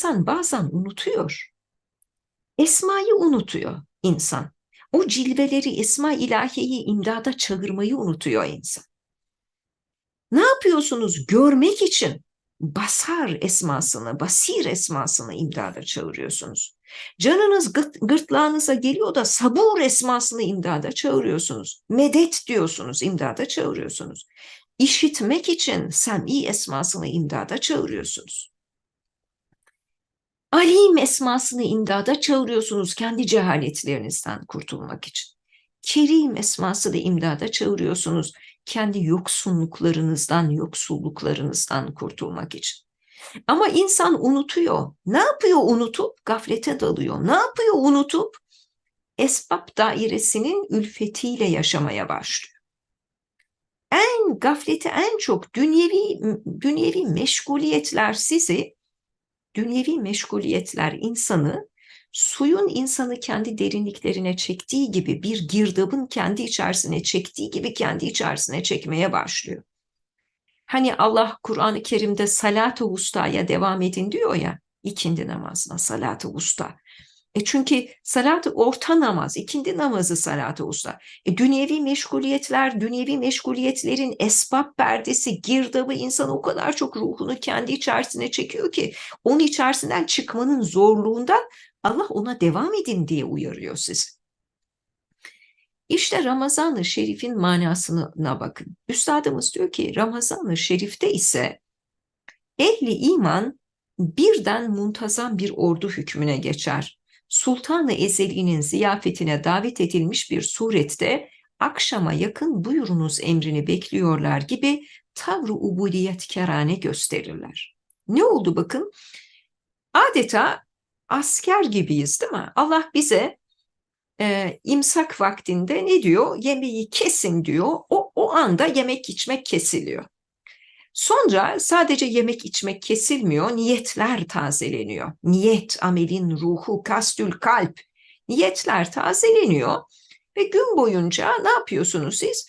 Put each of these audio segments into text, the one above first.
insan bazen unutuyor. Esmayı unutuyor insan. O cilveleri, esma ilahiyi imdada çağırmayı unutuyor insan. Ne yapıyorsunuz? Görmek için basar esmasını, basir esmasını imdada çağırıyorsunuz. Canınız gırtlağınıza geliyor da sabur esmasını imdada çağırıyorsunuz. Medet diyorsunuz, imdada çağırıyorsunuz. İşitmek için sem'i esmasını imdada çağırıyorsunuz. Alim esmasını imdada çağırıyorsunuz kendi cehaletlerinizden kurtulmak için. Kerim esmasını imdada çağırıyorsunuz kendi yoksunluklarınızdan, yoksulluklarınızdan kurtulmak için. Ama insan unutuyor. Ne yapıyor unutup? Gaflete dalıyor. Ne yapıyor unutup? Esbab dairesinin ülfetiyle yaşamaya başlıyor. Gafleti en çok dünyevi meşguliyetler insanı suyun insanı kendi derinliklerine çektiği gibi bir girdabın kendi içerisine çektiği gibi kendi içerisine çekmeye başlıyor. Hani Allah Kur'an-ı Kerim'de salat-ı vusta'ya devam edin diyor ya, ikindi namazına salat-ı vusta. Çünkü salat orta namaz, ikindi namazı salat-ı vusta. Dünyevi meşguliyetlerin esbab perdesi, girdabı insan o kadar çok ruhunu kendi içerisine çekiyor ki onun içerisinden çıkmanın zorluğundan Allah ona devam edin diye uyarıyor sizi. İşte Ramazan-ı Şerif'in manasına bakın. Üstadımız diyor ki Ramazan-ı Şerif'te ise ehli iman birden muntazam bir ordu hükmüne geçer. Sultan-ı Ezeli'nin ziyafetine davet edilmiş bir surette akşama yakın buyurunuz emrini bekliyorlar gibi tavrı ubudiyetkerane gösterirler. Ne oldu bakın? Adeta asker gibiyiz değil mi? Allah bize imsak vaktinde ne diyor? Yemeği kesin diyor. O anda yemek içmek kesiliyor. Sonra sadece yemek içmek kesilmiyor, niyetler tazeleniyor. Niyet, amelin ruhu, kastül kalp. Niyetler tazeleniyor ve gün boyunca ne yapıyorsunuz siz?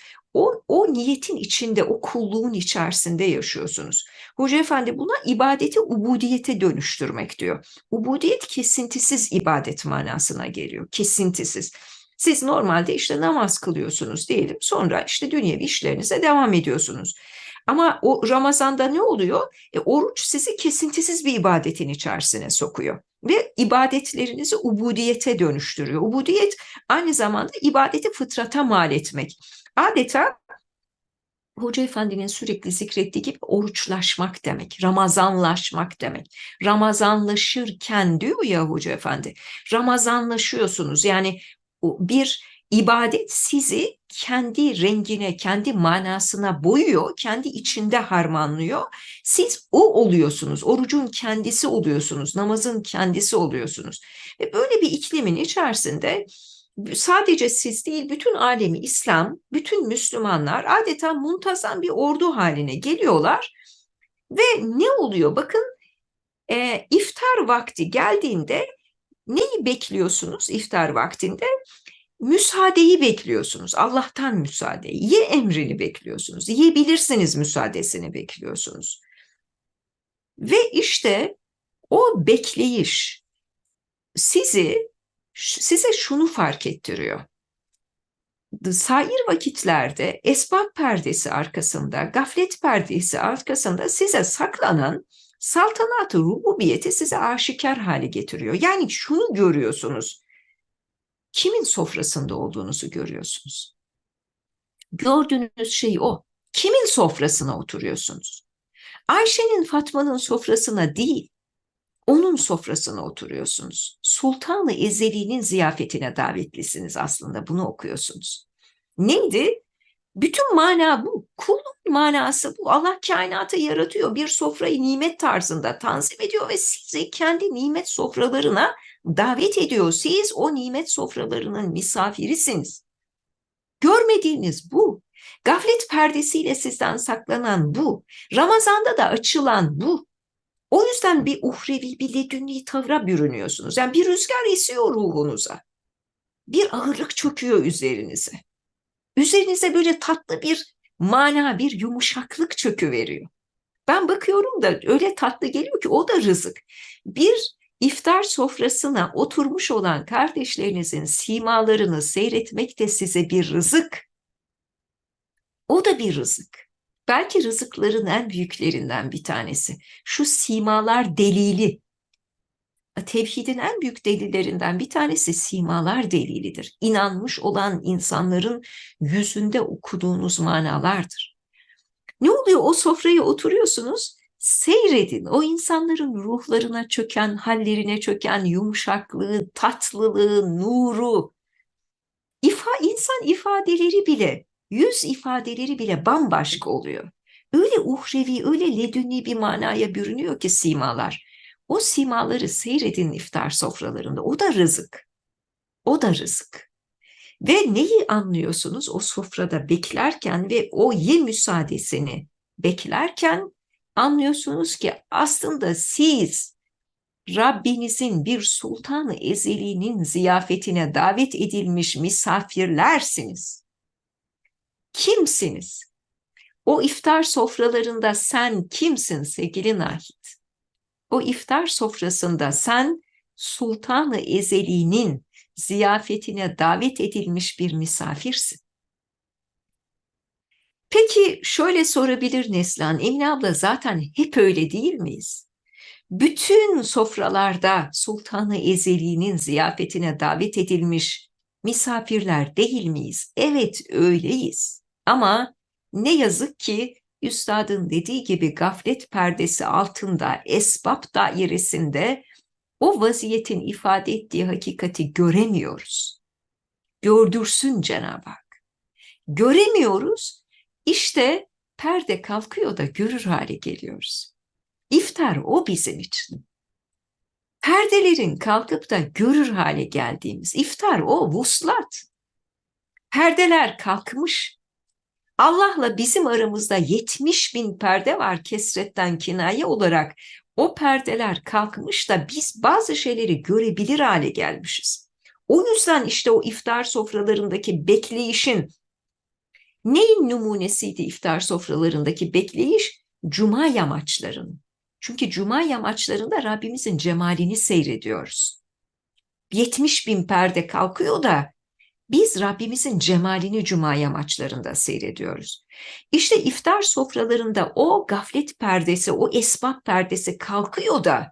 O niyetin içinde, o kulluğun içerisinde yaşıyorsunuz. Hoca Efendi buna ibadeti ubudiyete dönüştürmek diyor. Ubudiyet kesintisiz ibadet manasına geliyor, kesintisiz. Siz normalde işte namaz kılıyorsunuz diyelim, sonra işte dünyevi işlerinize devam ediyorsunuz. Ama o Ramazan'da ne oluyor? Oruç sizi kesintisiz bir ibadetin içerisine sokuyor ve ibadetlerinizi ubudiyete dönüştürüyor. Ubudiyet aynı zamanda ibadeti fıtrata mal etmek. Adeta Hoca Efendi'nin sürekli zikrettiği gibi oruçlaşmak demek, Ramazanlaşmak demek. Ramazanlaşırken diyor ya Hoca Efendi, Ramazanlaşıyorsunuz. Yani bir ibadet sizi kendi rengine, kendi manasına boyuyor, kendi içinde harmanlıyor. Siz o oluyorsunuz, orucun kendisi oluyorsunuz, namazın kendisi oluyorsunuz. Ve böyle bir iklimin içerisinde sadece siz değil, bütün alemi İslam, bütün Müslümanlar adeta muntazam bir ordu haline geliyorlar ve ne oluyor? Bakın iftar vakti geldiğinde neyi bekliyorsunuz iftar vaktinde? Müsaadeyi bekliyorsunuz. Allah'tan müsaadeyi. Ye emrini bekliyorsunuz. Yiyebilirsiniz müsaadesini bekliyorsunuz. Ve işte o bekleyiş size şunu fark ettiriyor. Sair vakitlerde esbab perdesi arkasında, gaflet perdesi arkasında size saklanan saltanat-ı rububiyeti size aşikar hale getiriyor. Yani şunu görüyorsunuz, kimin sofrasında olduğunuzu görüyorsunuz. Gördüğünüz şey o. Kimin sofrasına oturuyorsunuz? Ayşe'nin, Fatma'nın sofrasına değil, onun sofrasına oturuyorsunuz. Sultan-ı Ezeli'nin ziyafetine davetlisiniz aslında, bunu okuyorsunuz. Neydi? Bütün mana bu. Kulluk manası bu. Allah kainatı yaratıyor. Bir sofrayı nimet tarzında tanzim ediyor ve sizi kendi nimet sofralarına davet ediyor. Siz o nimet sofralarının misafirisiniz. Görmediğiniz bu. Gaflet perdesiyle sizden saklanan bu. Ramazanda da açılan bu. O yüzden bir uhrevi, bir ledünni tavra bürünüyorsunuz. Yani bir rüzgar esiyor ruhunuza. Bir ağırlık çöküyor üzerinize. Üzerinize böyle tatlı bir mana, bir yumuşaklık çöküveriyor. Ben bakıyorum da öyle tatlı geliyor ki o da rızık. Bir iftar sofrasına oturmuş olan kardeşlerinizin simalarını seyretmek de size bir rızık. O da bir rızık. Belki rızıkların en büyüklerinden bir tanesi. Şu simalar delili. Tevhidin en büyük delillerinden bir tanesi simalar delilidir. İnanmış olan insanların yüzünde okuduğunuz manalardır. Ne oluyor? O sofraya oturuyorsunuz, seyredin. O insanların ruhlarına çöken, hallerine çöken yumuşaklığı, tatlılığı, nuru, insan ifadeleri bile, yüz ifadeleri bile bambaşka oluyor. Öyle uhrevi, öyle ledünni bir manaya bürünüyor ki simalar. O simaları seyredin iftar sofralarında. O da rızık. O da rızık. Ve neyi anlıyorsunuz o sofrada beklerken ve o ye müsaadesini beklerken anlıyorsunuz ki aslında siz Rabbinizin bir sultanı ezeliğinin ziyafetine davet edilmiş misafirlersiniz. Kimsiniz? O iftar sofralarında sen kimsin sevgili Nahit? O iftar sofrasında sen sultanı ezeliğinin ziyafetine davet edilmiş bir misafirsin. Peki şöyle sorabilir Neslihan, Emine abla zaten hep öyle değil miyiz? Bütün sofralarda Sultan-ı Ezeli'nin ziyafetine davet edilmiş misafirler değil miyiz? Evet öyleyiz. Ama ne yazık ki üstadın dediği gibi gaflet perdesi altında, esbab dairesinde o vaziyetin ifade ettiği hakikati göremiyoruz. Gördürsün Cenab-ı Hak. Göremiyoruz. İşte perde kalkıyor da görür hale geliyoruz. İftar o bizim için. Perdelerin kalkıp da görür hale geldiğimiz iftar o vuslat. Perdeler kalkmış. Allah'la bizim aramızda 70 bin perde var kesretten kinaye olarak. O perdeler kalkmış da biz bazı şeyleri görebilir hale gelmişiz. O yüzden işte o iftar sofralarındaki bekleyişin neyin numunesiydi iftar sofralarındaki bekleyiş? Cuma yamaçlarının. Çünkü cuma yamaçlarında Rabbimizin cemalini seyrediyoruz. 70 bin perde kalkıyor da biz Rabbimizin cemalini cuma yamaçlarında seyrediyoruz. İşte iftar sofralarında o gaflet perdesi, o esbab perdesi kalkıyor da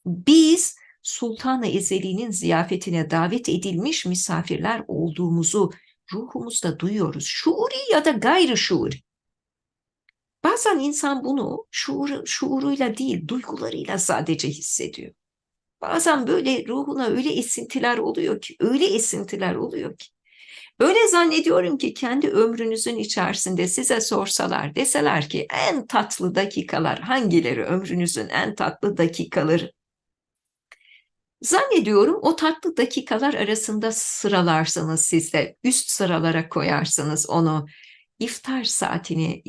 biz Sultan-ı Ezeli'nin ziyafetine davet edilmiş misafirler olduğumuzu ruhumuzda duyuyoruz. Şuuri ya da gayri şuuri. Bazen insan bunu şuuruyla değil, duygularıyla sadece hissediyor. Bazen böyle ruhuna öyle esintiler oluyor ki, öyle esintiler oluyor ki. Öyle zannediyorum ki kendi ömrünüzün içerisinde size sorsalar, deseler ki en tatlı dakikalar hangileri, ömrünüzün en tatlı dakikaları? Zannediyorum o tatlı dakikalar arasında sıralarsınız siz de, üst sıralara koyarsınız onu. İftar saatini,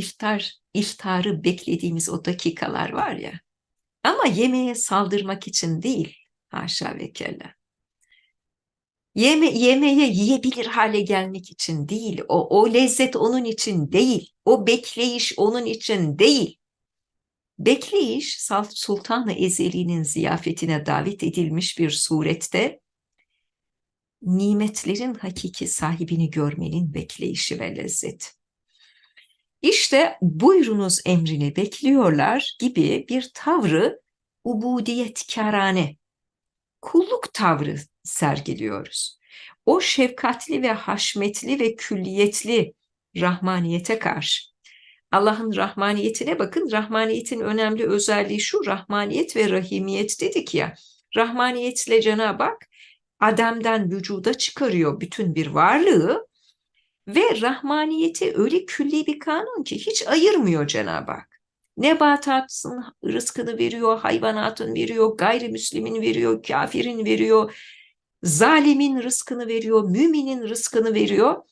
iftarı beklediğimiz o dakikalar var ya. Ama yemeğe saldırmak için değil, haşa ve kella. Yemeğe yiyebilir hale gelmek için değil, o lezzet onun için değil, o bekleyiş onun için değil. Bekleyiş, Sultan-ı Ezeli'nin ziyafetine davet edilmiş bir surette, nimetlerin hakiki sahibini görmenin bekleyişi ve lezzeti. İşte buyurunuz emrini bekliyorlar gibi bir tavrı ubudiyetkârane, kulluk tavrı sergiliyoruz. O şefkatli ve haşmetli ve külliyetli rahmaniyete karşı. Allah'ın rahmaniyetine bakın. Rahmaniyetin önemli özelliği şu: rahmaniyet ve rahimiyet dedik ya. Rahmaniyetle Cenab-ı Hak Adem'den vücuda çıkarıyor bütün bir varlığı ve rahmaniyeti öyle külli bir kanun ki hiç ayırmıyor Cenab-ı Hak. Nebatatın rızkını veriyor, hayvanatın veriyor, gayrimüslimin veriyor, kafirin veriyor, zalimin rızkını veriyor, müminin rızkını veriyor.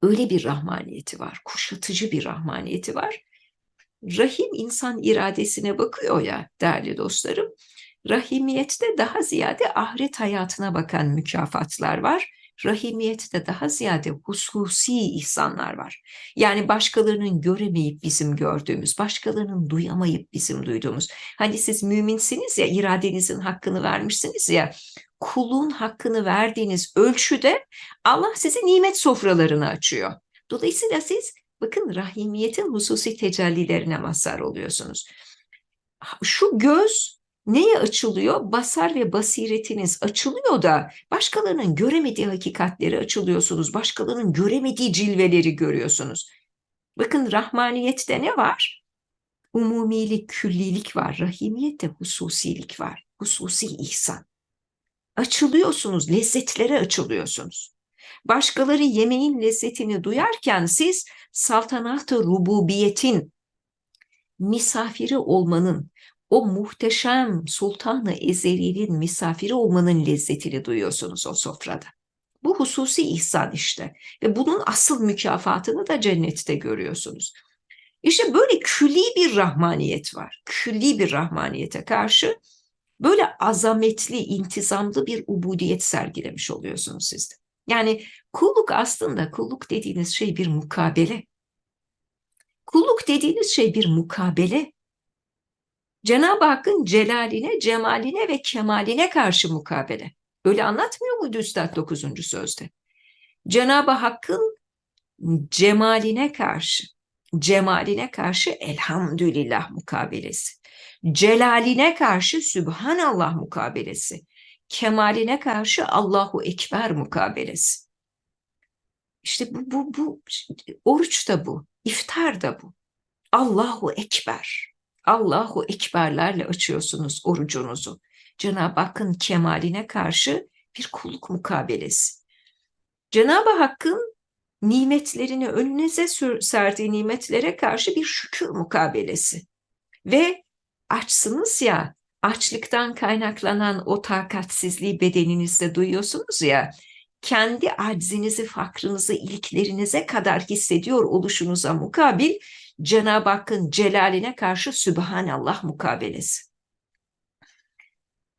Öyle bir rahmaniyeti var, kuşatıcı bir rahmaniyeti var. Rahim insan iradesine bakıyor ya değerli dostlarım. Rahimiyette daha ziyade ahiret hayatına bakan mükafatlar var. Rahimiyette daha ziyade hususi ihsanlar var. Yani başkalarının göremeyip bizim gördüğümüz, başkalarının duyamayıp bizim duyduğumuz. Hani siz müminsiniz ya, iradenizin hakkını vermişsiniz ya, kulun hakkını verdiğiniz ölçüde Allah size nimet sofralarını açıyor. Dolayısıyla siz bakın rahimiyetin hususi tecellilerine mazhar oluyorsunuz. Şu göz neye açılıyor? Basar ve basiretiniz açılıyor da başkalarının göremediği hakikatleri açılıyorsunuz. Başkalarının göremediği cilveleri görüyorsunuz. Bakın rahmaniyette ne var? Umumilik, küllilik var. Rahimiyette hususilik var. Hususi ihsan. Açılıyorsunuz, lezzetlere açılıyorsunuz. Başkaları yemeğin lezzetini duyarken siz saltanat-ı rububiyetin misafiri olmanın, o muhteşem Sultan-ı Ezeli'nin misafiri olmanın lezzetini duyuyorsunuz o sofrada. Bu hususi ihsan işte ve bunun asıl mükafatını da cennette görüyorsunuz. İşte böyle külli bir rahmaniyet var. Külli bir rahmaniyete karşı böyle azametli, intizamlı bir ubudiyet sergilemiş oluyorsunuz siz de. Yani kulluk aslında, kulluk dediğiniz şey bir mukabele. Kulluk dediğiniz şey bir mukabele. Cenab-ı Hakk'ın celaline, cemaline ve kemaline karşı mukabele. Öyle anlatmıyor muydu Üstad 9. sözde? Cenab-ı Hakk'ın cemaline karşı elhamdülillah mukabelesi. Celaline karşı Sübhanallah mukabelesi. Kemaline karşı Allahu Ekber mukabelesi. İşte bu oruç da bu, iftar da bu. Allahu Ekber. Allahu Ekberlerle açıyorsunuz orucunuzu. Cenab-ı Hakk'ın kemaline karşı bir kulluk mukabelesi. Cenab-ı Hakk'ın nimetlerini önünüze serdiği nimetlere karşı bir şükür mukabelesi. Ve açsınız ya, açlıktan kaynaklanan o takatsizliği bedeninizde duyuyorsunuz ya, kendi aczinizi, fakrınızı iliklerinize kadar hissediyor oluşunuza mukabil Cenab-ı Hakk'ın celaline karşı Sübhanallah mukabelesi.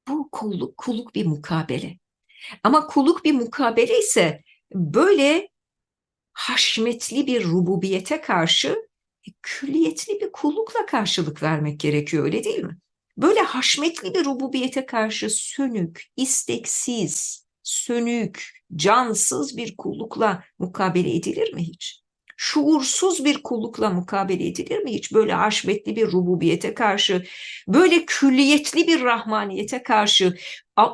Bu kulluk bir mukabele. Ama kulluk bir mukabele ise böyle haşmetli bir rububiyete karşı külliyetli bir kullukla karşılık vermek gerekiyor, öyle değil mi? Böyle haşmetli bir rububiyete karşı sönük, isteksiz, sönük, cansız bir kullukla mukabele edilir mi hiç? Şuursuz bir kullukla mukabele edilir mi hiç? Böyle haşmetli bir rububiyete karşı, böyle külliyetli bir rahmaniyete karşı,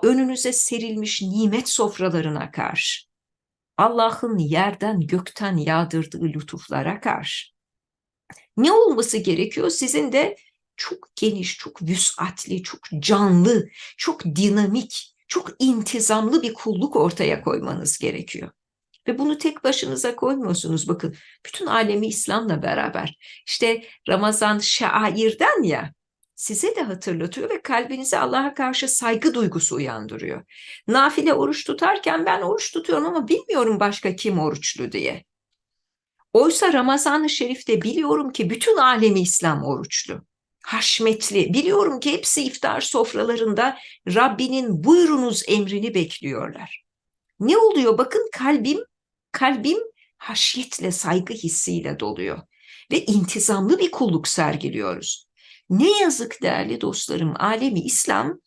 önünüze serilmiş nimet sofralarına karşı, Allah'ın yerden gökten yağdırdığı lütuflara karşı. Ne olması gerekiyor? Sizin de çok geniş, çok vüsatli, çok canlı, çok dinamik, çok intizamlı bir kulluk ortaya koymanız gerekiyor. Ve bunu tek başınıza koymuyorsunuz. Bakın bütün alemi İslam'la beraber. İşte Ramazan şairden ya, size de hatırlatıyor ve kalbinize Allah'a karşı saygı duygusu uyandırıyor. Nafile oruç tutarken ben oruç tutuyorum ama bilmiyorum başka kim oruçlu diye. Oysa Ramazan-ı Şerif'te biliyorum ki bütün alemi İslam oruçlu. Haşmetli. Biliyorum ki hepsi iftar sofralarında Rabbinin buyurunuz emrini bekliyorlar. Ne oluyor? Bakın kalbim haşyetle, saygı hissiyle doluyor. Ve intizamlı bir kulluk sergiliyoruz. Ne yazık değerli dostlarım, alemi İslam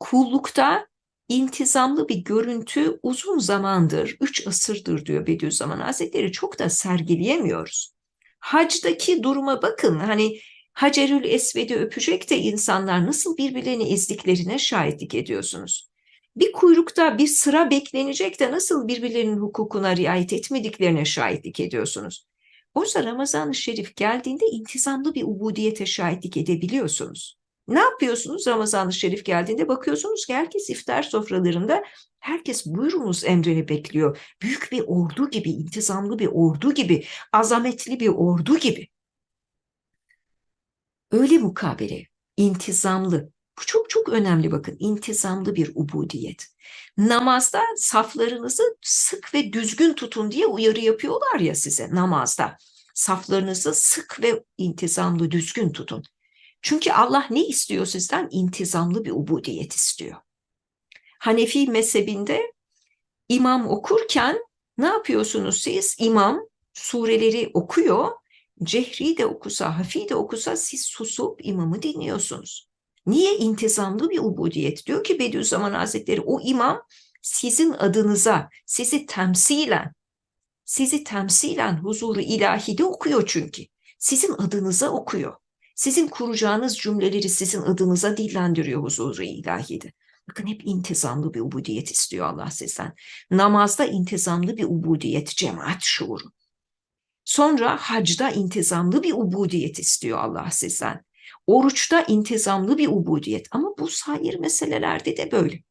kullukta intizamlı bir görüntü uzun zamandır, 3 asırdır diyor Bediüzzaman Hazretleri, çok da sergileyemiyoruz. Hacdaki duruma bakın, hani Hacerül Esved'i öpecek de insanlar nasıl birbirlerini ezdiklerine şahitlik ediyorsunuz. Bir kuyrukta bir sıra beklenecek de nasıl birbirlerinin hukukuna riayet etmediklerine şahitlik ediyorsunuz. Oysa Ramazan-ı Şerif geldiğinde intizamlı bir ubudiyete şahitlik edebiliyorsunuz. Ne yapıyorsunuz Ramazan-ı Şerif geldiğinde? Bakıyorsunuz ki herkes iftar sofralarında, herkes buyurunuz emrini bekliyor. Büyük bir ordu gibi, intizamlı bir ordu gibi, azametli bir ordu gibi. Öyle mukabele, intizamlı. Bu çok çok önemli, bakın, intizamlı bir ubudiyet. Namazda saflarınızı sık ve düzgün tutun diye uyarı yapıyorlar ya size namazda. Saflarınızı sık ve intizamlı, düzgün tutun. Çünkü Allah ne istiyor sizden? İntizamlı bir ubudiyet istiyor. Hanefi mezhebinde İmam okurken ne yapıyorsunuz siz? İmam sureleri okuyor. Cehri de okusa, hafi de okusa siz susup imamı dinliyorsunuz. Niye? İntizamlı bir ubudiyet. Diyor ki Bediüzzaman Hazretleri, o imam sizin adınıza, sizi temsilen huzuru ilahide okuyor çünkü. Sizin adınıza okuyor. Sizin kuracağınız cümleleri sizin adınıza dillendiriyor huzuru ilahide. Bakın hep intizamlı bir ubudiyet istiyor Allah sizden. Namazda intizamlı bir ubudiyet, cemaat şuuru. Sonra hacda intizamlı bir ubudiyet istiyor Allah sizden. Oruçta intizamlı bir ubudiyet. Ama bu sair meselelerde de böyle.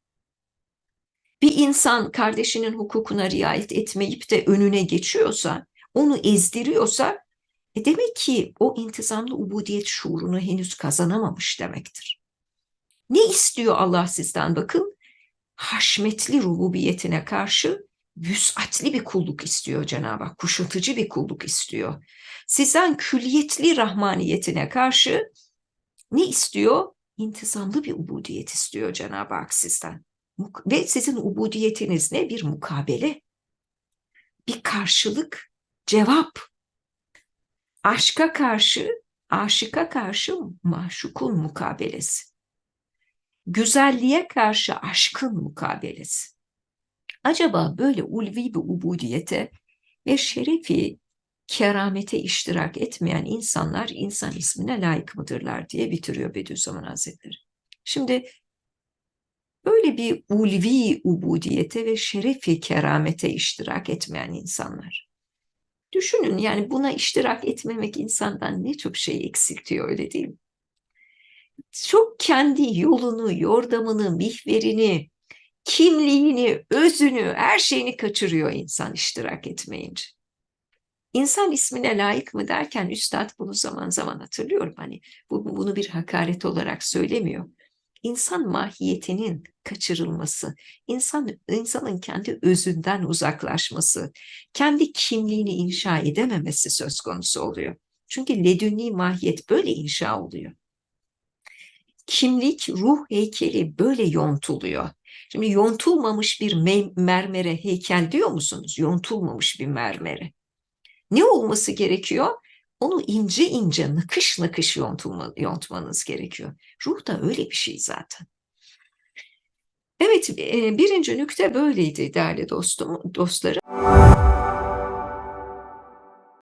Bir insan kardeşinin hukukuna riayet etmeyip de önüne geçiyorsa, onu ezdiriyorsa, demek ki o intizamlı ubudiyet şuurunu henüz kazanamamış demektir. Ne istiyor Allah sizden bakın? Haşmetli rububiyetine karşı vüs'atli bir kulluk istiyor Cenab-ı Hak. Kuşatıcı bir kulluk istiyor. Sizden külliyetli rahmaniyetine karşı ne istiyor? İntizamlı bir ubudiyet istiyor Cenab-ı Hak sizden. Ve sizin ubudiyetiniz ne? Bir mukabele, bir karşılık, cevap. Aşka karşı, aşıka karşı maşukun mukabelesi. Güzelliğe karşı aşkın mukabelesi. Acaba böyle ulvi bir ubudiyete ve şerefi keramete iştirak etmeyen insanlar insan ismine layık mıdırlar diye bitiriyor Bediüzzaman Hazretleri. Şimdi böyle bir ulvi ubudiyete ve şerefi keramete iştirak etmeyen insanlar. Düşünün, yani buna iştirak etmemek insandan ne çok şey eksiltiyor, öyle değil mi? Çok kendi yolunu, yordamını, mihverini, kimliğini, özünü, her şeyini kaçırıyor insan iştirak etmeyince. İnsan ismine layık mı derken üstad bunu zaman zaman, hatırlıyorum, hani bunu bir hakaret olarak söylemiyor. İnsan mahiyetinin kaçırılması, insanın kendi özünden uzaklaşması, kendi kimliğini inşa edememesi söz konusu oluyor. Çünkü ledünni mahiyet böyle inşa oluyor. Kimlik, ruh heykeli böyle yontuluyor. Şimdi yontulmamış bir mermere heykel diyor musunuz? Yontulmamış bir mermere. Ne olması gerekiyor? Onu ince ince, nakış nakış yontmanız gerekiyor. Ruh da öyle bir şey zaten. Evet, birinci nükte böyleydi değerli dostlarım.